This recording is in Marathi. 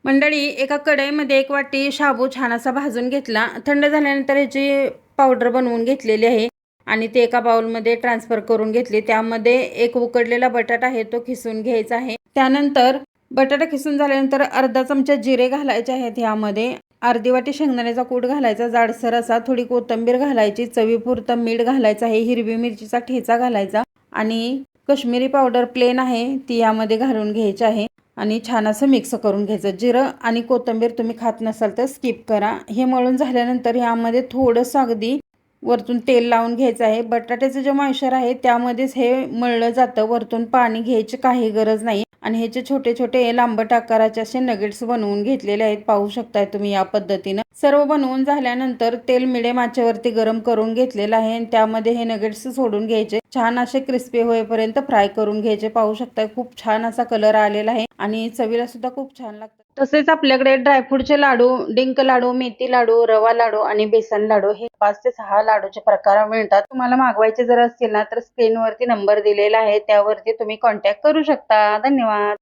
मंडळी, एका कढईमध्ये 1 वाटी शाबू छान असा भाजून घेतला. थंड झाल्यानंतर ह्याची पावडर बनवून घेतलेली आहे आणि ते एका बाउलमध्ये ट्रान्सफर करून घेतली. त्यामध्ये एक उकडलेला बटाटा आहे तो खिसून घ्यायचा आहे. त्यानंतर बटाटा खिसून झाल्यानंतर अर्धा चमचा जिरे घालायचे आहेत. ह्यामध्ये अर्धी वाटी शेंगदाण्याचा कूट घालायचा जाडसर असा, थोडी कोथिंबीर घालायची, चवीपुरतं मीठ घालायचं आहे, हिरवी मिरचीचा ठेचा घालायचा आणि कश्मीरी पावडर प्लेन आहे ती यामध्ये घालून घ्यायची आहे आणि छान असं मिक्स करून घ्यायचं. जिरं आणि कोथिंबीर तुम्ही खात नसाल तर स्किप करा. हे मळून झाल्यानंतर यामध्ये थोडंसं अगदी वरतून तेल लावून घ्यायचं आहे. बटाट्याचं जे मॉइश्चर आहे त्यामध्येच हे मळलं जातं, वरतून पाणी घ्यायची काही गरज नाही. आणि ह्याचे छोटे छोटे लांबट आकाराचे असे नगेट्स बनवून घेतलेले आहेत, पाहू शकताय तुम्ही या पद्धतीनं. सर्व बनवून झाल्यानंतर तेल मिडियम आचेवरती गरम करून घेतलेलं आहे आणि त्यामध्ये हे नगेट्स सोडून घ्यायचे. छान असे क्रिस्पी होईपर्यंत फ्राय करून घ्यायचे. पाहू शकताय खूप छान असा कलर आलेला आहे आणि चवीला सुद्धा खूप छान लागतात. तसेच आपल्याकडे ड्रायफ्रूटचे लाडू, डिंक लाडू, मेथी लाडू, रवा लाडू आणि बेसन लाडू हे 5 ते 6 लाडूचे प्रकार मिळतात. तुम्हाला मागवायचे जर असतील ना तर स्क्रीनवरती नंबर दिलेला आहे, त्यावरती तुम्ही कॉन्टॅक्ट करू शकता. धन्यवाद.